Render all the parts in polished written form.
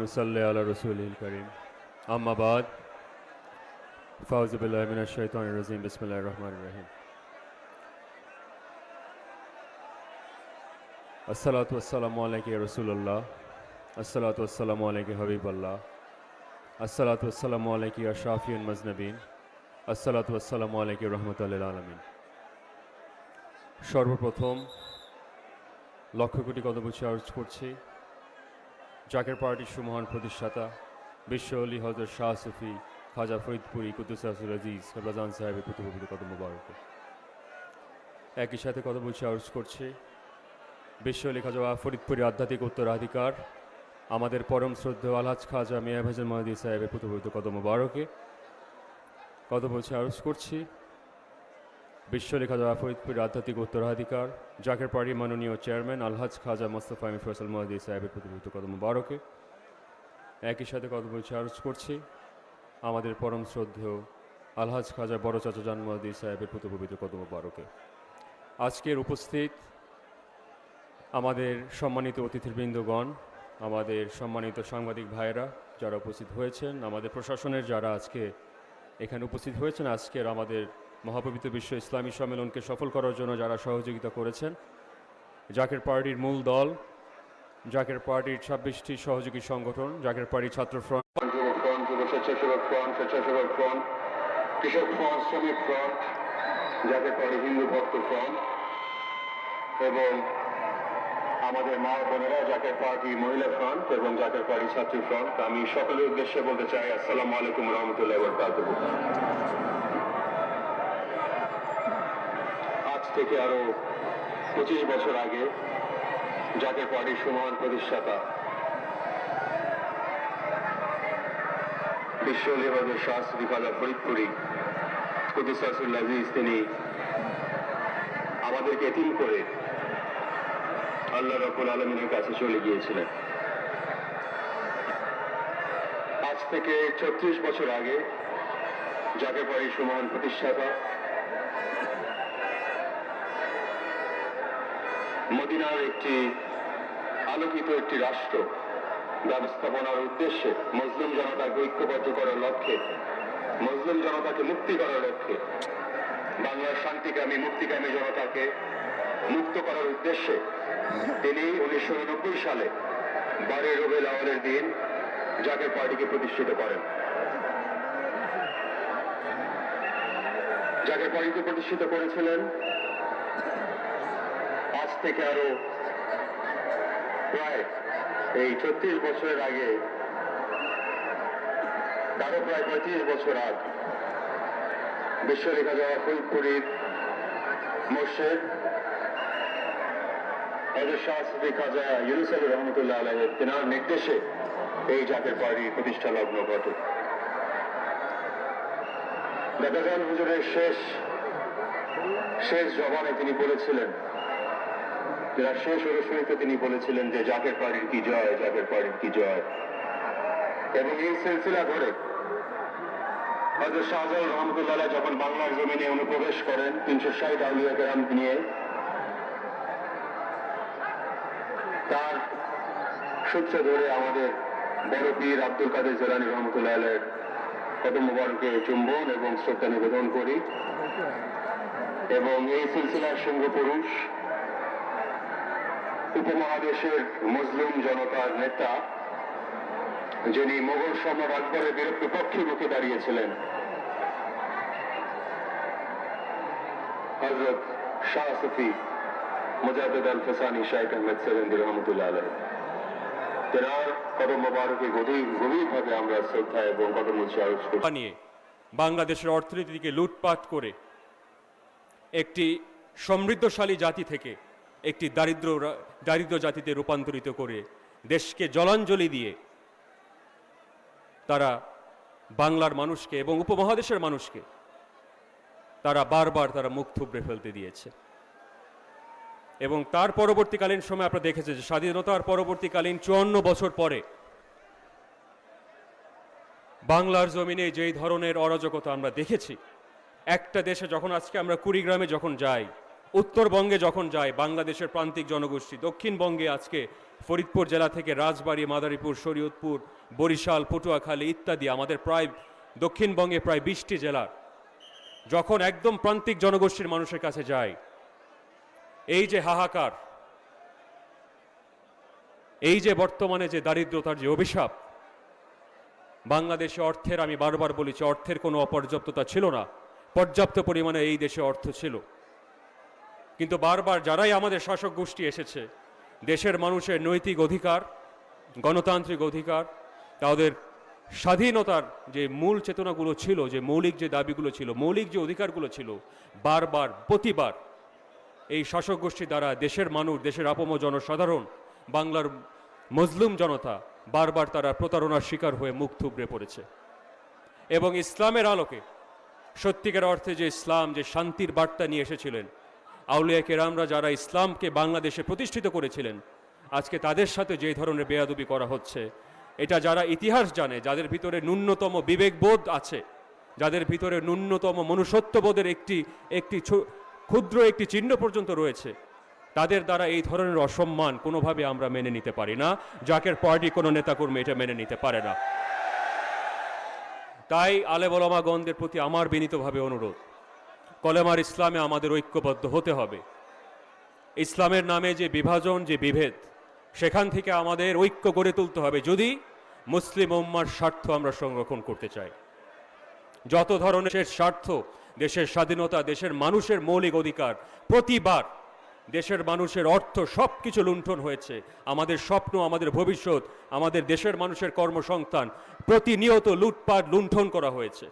ونصلي على رسوله الكريم أما بعد فأعوذ بالله من الشيطان الرجيم بسم الله الرحمن الرحيم الصلاة والسلام عليك يا رسول الله الصلاة والسلام عليك حبيب الله الصلاة والسلام عليك يا شافي المذنبين الصلاة والسلام عليك رحمة للعالمين সর্বপ্রথম লক্ষ কোটি কদমবুছি আরজ করছি জাকের পার্টির সুমহান প্রতিষ্ঠাতা বিশ্ব অলি হযরত শাহ সুফি খাজা ফরিদপুরি কুদ্দুস আসির আজিজ রমজান সাহেবের প্রতিপবিত কদম মুবারকে একই সাথে কদমবুছি আরজ করছি বিশ্ব অলি খাজা ফরিদপুরি আধ্যাত্মিক উত্তরাধিকার আমাদের পরম শ্রদ্ধেয় আলহাজ খাজা মিয়া ভাইজান মহদি সাহেবের প্রতিপবিত কদম মুবারকে কদমবুছি আরজ করছি বিশ্ব অলি খাজা ফরিদপুরি আধ্যাত্মিক উত্তরাধিকার জাকের পার্টির মাননীয় চেয়ারম্যান আলহাজ খাজা মোস্তফা আমির ফয়সাল মহদি সাহেবের প্রতিপবিত কদম মুবারকে একই সাথে কদমবুছি আরজ করছি আমাদের পরম শ্রদ্ধেয় আলহাজ খাজা বড় চাচা জান মহদি সাহেবের প্রতিপবিত কদম মুবারকে আজকের উপস্থিত আমাদের সম্মানিত অতিথিবৃন্দগণ আমাদের সম্মানিত সাংবাদিক ভাইয়েরা যারা উপস্থিত হয়েছেন আমাদের প্রশাসনের যারা আজকে এখানে উপস্থিত হয়েছেন আজকের আমাদের মহাপবিত্র বিশ্ব ইসলামী সম্মেলনকে সফল করার জন্য যারা সহযোগিতা করেছেন জাকের পার্টির মূল দল জাকের পার্টির 26টি সহযোগী সংগঠন জাকের পার্টি ছাত্র ফ্রন্ট যুব ফ্রন্ট যুব স্বেচ্ছাসেবক ফ্রন্ট স্বেচ্ছাসেবক ফ্রন্ট কৃষক ফ্রন্ট শ্রমিক ফ্রন্ট জাকের পার্টি হিন্দু ভক্ত ফ্রন্ট এবং আমাদের মা বোনেরা জাকের পার্টি মহিলা ফ্রন্ট এবং জাকের পার্টি ছাত্রী ফ্রন্ট আমি সকলের উদ্দেশ্যে বলতে চাই আসসালামু আলাইকুম রহমতুল্লাহ ওয়া বারাকাতুহু। আজ থেকে আরো 25 বছর আগে জাকের পার্টির সুমহান প্রতিষ্ঠাতা বিশ্ব অলি হযরত শাহ সুফি খাজা ফরিদপুরি কুদ্দুস আসির আজিজ তিনি আমাদেরকে এতিম করে আল্লাহ রাব্বুল আলামিনের কাছে চলে গিয়েছিলেন। আজ থেকে 36 বছর আগে জাকের পার্টির সুমহান প্রতিষ্ঠাতা মদিনার একটি আলোকিত একটি রাষ্ট্র ব্যবস্থাপনার উদ্দেশ্যে মুসলিম জনতাকে ঐক্যবদ্ধ করার লক্ষ্যে মুসলিম জনতাকে মুক্তি করার লক্ষ্যে বাংলার শান্তিকামী মুক্তিকামী জনতাকে মুক্ত করার উদ্দেশ্যে তিনি 1989 সালে 12 রবিউল আউয়ালের দিন জাকের পার্টিকে প্রতিষ্ঠিত করেন। জাকের পার্টিকে প্রতিষ্ঠিত করেছিলেন আজ থেকে আরো প্রায় এই 36 বছরের আগে তারও প্রায় 35 বছর আগে বিশ্ব অলি খাজা ফরিদপুরির মুর্শিদ হযরত শাহ সুফি খাজা ইউনুস আলী রহমতুল্লাহ আলাইহির তেনার নির্দেশে এই জাকের পার্টির প্রতিষ্ঠা লগ্ন ঘটে। দাদাজান হুজুরের শেষ জবানে তিনি বলেছিলেন যারা শেষ অনুশীলনীতে তিনি বলেছিলেন যে জাকের পার্টির কি জয় জাকের পার্টির কি জয় এবং এই সিলসিলা ধরে হযরত শাহজালাল রহমতুল্লাহ আলাইহি যখন বাংলার জমিনে অনুপ্রবেশ করেন 360 আউলিয়া কেরাম নিয়ে তার সূত্র ধরে আমাদের বড় পীর আব্দুল কাদের জিলানী রহমতুল্লাহ আলাইহির কদম মুবারকে চুম্বন এবং শ্রদ্ধা নিবেদন করি এবং এই সিলসিলার সঙ্গ পুরুষ উপমহাদেশের মুসলিম জনতার নেতা যিনি মোগল সম্রাট আকবরের বিপক্ষে মুখে দাঁড়িয়েছিলেন হযরত শাহ সুফি মুজাদ্দিদ আল ফসানি শাইখ আহমেদ সেরেন্দি রহমতুল্লাহ আলাইহি তেনার কদম মুবারকে গভীরভাবে আমরা শ্রদ্ধা এবং কদম উচ্চারণ করি। বাংলাদেশের অর্থনীতিকে লুটপাট করে একটি সমৃদ্ধশালী জাতি থেকে একটি দারিদ্র জাতিতে রূপান্তরিত করে দেশকে জলাঞ্জলি দিয়ে তারা বাংলার মানুষকে এবং উপমহাদেশের মানুষকে তারা বারবার তারা মুখ থুবড়ে ফেলতে দিয়েছে এবং তার পরবর্তীকালীন সময় আপনারা দেখেছেন যে স্বাধীনতার পরবর্তীকালীন 54 বছর পরে বাংলার জমিনে যেই ধরনের অরাজকতা আমরা দেখেছি একটা দেশে যখন আজকে আমরা কুড়িগ্রামে যখন যাই উত্তরবঙ্গে যখন যায় বাংলাদেশের প্রান্তিক জনগোষ্ঠী, দক্ষিণবঙ্গে আজকে ফরিদপুর জেলা থেকে রাজবাড়ী, মাদারীপুর, শরীয়তপুর, বরিশাল, পটুয়াখালী ইত্যাদি আমাদের প্রায় দক্ষিণবঙ্গে প্রায় 20টি জেলার যখন একদম প্রান্তিক জনগোষ্ঠীর মানুষের কাছে যায়, এই যে হাহাকার, এই যে বর্তমানে যে দারিদ্রতার যে অভিশাপ, বাংলাদেশে অর্থের, আমি বারবার বলেছি, অর্থের কোনো অপর্যাপ্ততা ছিল না, পর্যাপ্ত পরিমাণে এই দেশে অর্থ ছিল। কিন্তু বারবার যারাই আমাদের শাসক গোষ্ঠী এসেছে, দেশের মানুষের নৈতিক অধিকার, গণতান্ত্রিক অধিকার, তাদের স্বাধীনতার যে মূল চেতনাগুলো ছিল, যে মৌলিক যে দাবিগুলো ছিল, মৌলিক যে অধিকারগুলো ছিল, বারবার প্রতিবার এই শাসক গোষ্ঠী দ্বারা দেশের মানুষ, দেশের আপম জনসাধারণ, বাংলার মজলুম জনতা বারবার তারা প্রতারণার শিকার হয়ে মুখ থুবড়ে পড়েছে। এবং ইসলামের আলোকে, সত্যিকার অর্থে যে ইসলাম, যে শান্তির বার্তা নিয়ে এসেছিলেন, আউলিয়া কেরামরা যারা ইসলামকে বাংলাদেশে প্রতিষ্ঠিত করেছিলেন, আজকে তাদের সাথে যে ধরনের বেয়াদবি করা হচ্ছে, এটা যারা ইতিহাস জানে, যাদের ভিতরে ন্যূনতম বিবেকবোধ আছে, যাদের ভিতরে ন্যূনতম মনুষ্যত্ববোধের একটি ক্ষুদ্র একটি চিহ্ন পর্যন্ত রয়েছে, তাদের দ্বারা এই ধরনের অসম্মান কোনোভাবে আমরা মেনে নিতে পারি না। জাকের পার্টি কোনো নেতাকর্মী এটা মেনে নিতে পারে না। তাই আলেম ওলামাগণদের প্রতি আমার বিনীতভাবে অনুরোধ, কলেমার ইসলামে আমাদের ঐক্যবদ্ধ হতে হবে। ইসলামের নামে যে বিভাজন, যে বিভেদ, সেখান থেকে আমাদের ঐক্য গড়ে তুলতে হবে যদি মুসলিম উম্মার স্বার্থ আমরা সংরক্ষণ করতে চাই। যত ধরনের স্বার্থ, দেশের স্বাধীনতা, দেশের মানুষের মৌলিক অধিকার, প্রতিবার দেশের মানুষের অর্থ সব কিছু লুণ্ঠন হয়েছে, আমাদের স্বপ্ন, আমাদের ভবিষ্যৎ, আমাদের দেশের মানুষের কর্মসংস্থান প্রতিনিয়ত লুটপাট, লুণ্ঠন করা হয়েছে।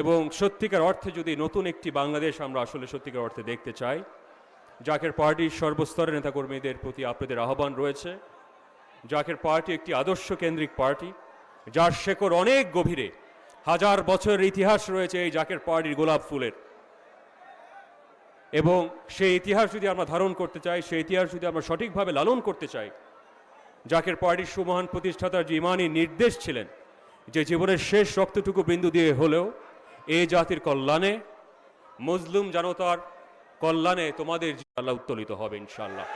এবং সত্যিকার অর্থে যদি নতুন একটি বাংলাদেশ আমরা আসলে সত্যিকার অর্থে দেখতে চাই, জাকের পার্টির সর্বস্তরের নেতাকর্মীদের প্রতি আপনাদের আহ্বান রয়েছে। জাকের পার্টি একটি আদর্শ কেন্দ্রিক পার্টি, যার শেকড় অনেক গভীরে, হাজার বছরের ইতিহাস রয়েছে এই জাকের পার্টির গোলাপ ফুলের। এবং সেই ইতিহাস যদি আমরা ধারণ করতে চাই, সেই ইতিহাস যদি আমরা সঠিকভাবে লালন করতে চাই, জাকের পার্টির সুমহান প্রতিষ্ঠাতার যে ইমানি নির্দেশ ছিলেন, যে জীবনের শেষ রক্তটুকু বিন্দু দিয়ে হলেও এই জাতির কল্যাণে, মজলুম জনতার কল্যাণে তোমাদের আল্লাহ উত্তোলিত হবে ইনশাআল্লাহ।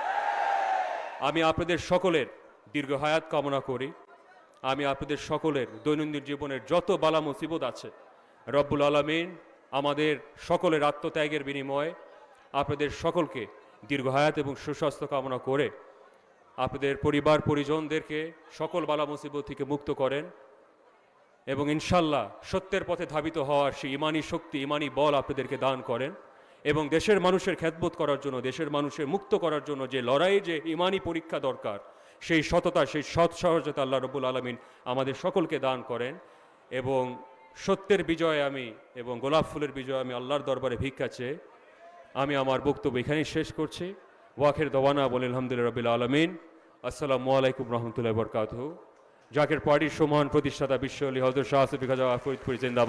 আমি আপনাদের সকলের দীর্ঘ হায়াত কামনা করি। আমি আপনাদের সকলের দৈনন্দিন জীবনের যত বালা মুসিবত আছে, রব্বুল আলামিন আমাদের সকলের আত্মত্যাগের বিনিময়ে আপনাদের সকলকে দীর্ঘ হায়াত এবং সুস্বাস্থ্য কামনা করে আপনাদের পরিবার পরিজনদেরকে সকল বালা মুসিবত থেকে মুক্ত করেন এবং ইনশাল্লাহ সত্যের পথে ধাবিত হওয়ার সেই ইমানি শক্তি, ইমানি বল আপনাদেরকে দান করেন এবং দেশের মানুষের খেদমত করার জন্য, দেশের মানুষের মুক্ত করার জন্য যে লড়াই, যে ইমানি পরীক্ষা দরকার, সেই সততা, সেই সৎ সহজতা আল্লাহ রব্বুল আলামিন আমাদের সকলকে দান করেন। এবং সত্যের বিজয় আমি এবং গোলাপ ফুলের বিজয় আমি আল্লাহর দরবারে ভিক্ষা চেয়ে আমি আমার বক্তব্য এখানেই শেষ করছি। ওয়াখের দওয়ানা বলে আলহামদুলিল্লাহ রাব্বিল আলামিন। আসসালামু আলাইকুম রহমতুল্লাহি ওয়া বারাকাতুহু। জাকের পার্টির সম্মান প্রতিষ্ঠাতা বিশ্ব আলী হযরত শাহ সুফি খাজা ফরিদপুর জিন্দাবাদ।